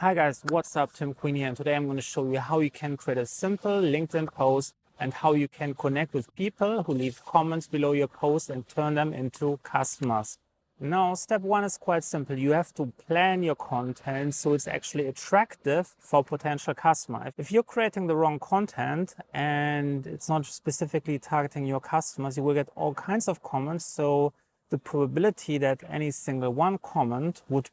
Hi guys, what's up? Tim Queen here, and today I'm going to show you how you can create a simple LinkedIn post and how you can connect with people who leave comments below your post and turn them into customers. Now, step one is quite simple. You have to plan your content so it's actually attractive for potential customer. If you're creating the wrong content and it's not specifically targeting your customers, you will get all kinds of comments. So the probability that any single one comment would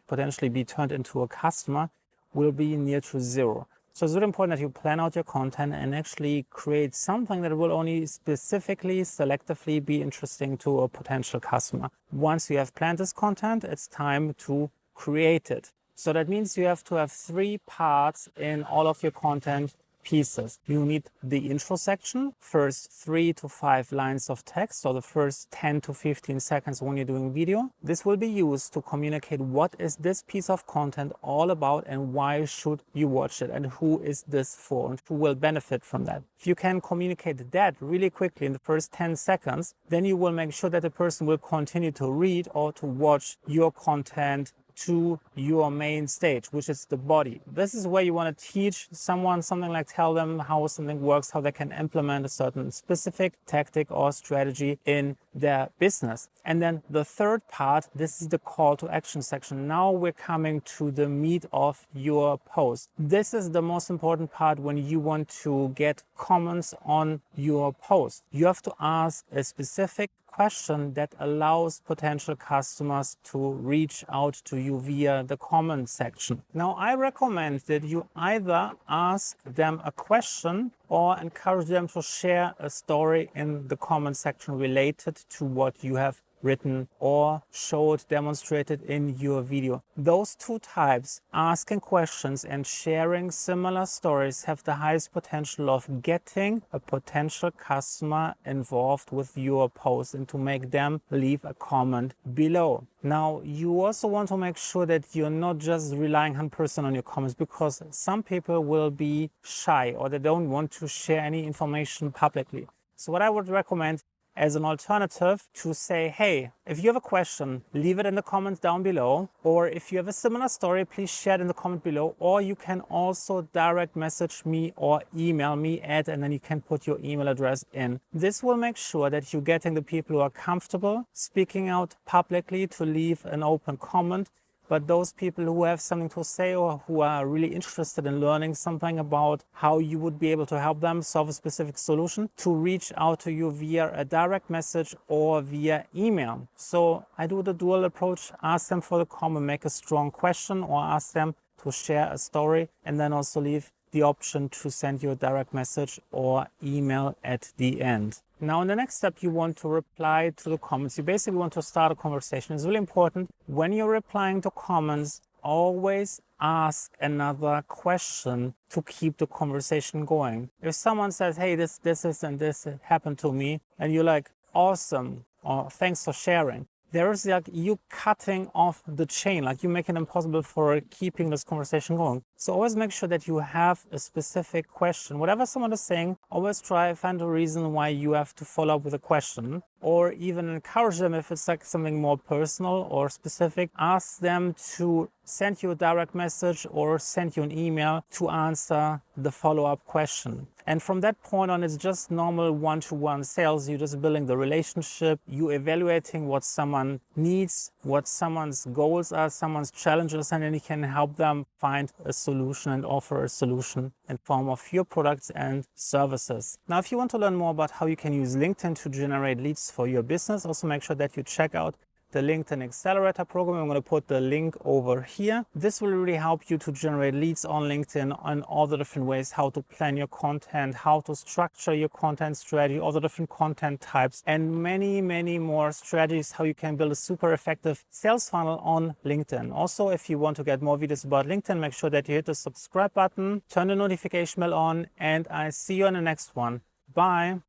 potentially be turned into a customer will be near to zero. So it's really important that you plan out your content and actually create something that will only specifically, selectively be interesting to a potential customer. Once you have planned this content, it's time to create it. So that means you have to have 3 parts in all of your content pieces. You need the intro section, first 3 to 5 lines of text, or the first 10 to 15 seconds when you're doing video. This will be used to communicate what is this piece of content all about and why should you watch it and who is this for and who will benefit from that. If you can communicate that really quickly in the first 10 seconds, then you will make sure that the person will continue to read or to watch your content to your main stage, which is the body. This is where you want to teach someone something, like tell them how something works, how they can implement a certain specific tactic or strategy in their business. And then the third part, this is the call to action section. Now we're coming to the meat of your post. This is the most important part when you want to get comments on your post. You have to ask a specific question that allows potential customers to reach out to you via the comment section. Now, I recommend that you either ask them a question or encourage them to share a story in the comment section related to what you have written or showed, demonstrated in your video. Those 2 types, asking questions and sharing similar stories, have the highest potential of getting a potential customer involved with your post and to make them leave a comment below. Now, you also want to make sure that you're not just relying 100% on your comments, because some people will be shy or they don't want to share any information publicly. So what I would recommend as an alternative to say, hey, if you have a question, leave it in the comments down below. Or if you have a similar story, please share it in the comment below. Or you can also direct message me or email me and then you can put your email address in. This will make sure that you're getting the people who are comfortable speaking out publicly to leave an open comment. But those people who have something to say or who are really interested in learning something about how you would be able to help them solve a specific solution, to reach out to you via a direct message or via email. So I do the dual approach, ask them for the comment, make a strong question, or ask them to share a story, and then also leave the option to send you a direct message or email at the end. Now, in the next step, you want to reply to the comments. You basically want to start a conversation. It's really important when you're replying to comments, always ask another question to keep the conversation going. If someone says, hey, this and this happened to me, and you're like, awesome, or thanks for sharing, there is like you cutting off the chain, like you make it impossible for keeping this conversation going. So always make sure that you have a specific question. Whatever someone is saying, always try to find a reason why you have to follow up with a question, or even encourage them if it's like something more personal or specific. Ask them to send you a direct message or send you an email to answer the follow-up question. And from that point on, it's just normal one-to-one sales. You're just building the relationship. You're evaluating what someone needs, what someone's goals are, someone's challenges, and then you can help them find a solution and offer a solution in form of your products and services. Now, if you want to learn more about how you can use LinkedIn to generate leads for your business, also make sure that you check out the LinkedIn Accelerator program. I'm going to put the link over here. This will really help you to generate leads on LinkedIn on all the different ways, how to plan your content, how to structure your content strategy, all the different content types, and many, many more strategies, how you can build a super effective sales funnel on LinkedIn. Also, if you want to get more videos about LinkedIn, make sure that you hit the subscribe button, turn the notification bell on, and I see you on the next one. Bye.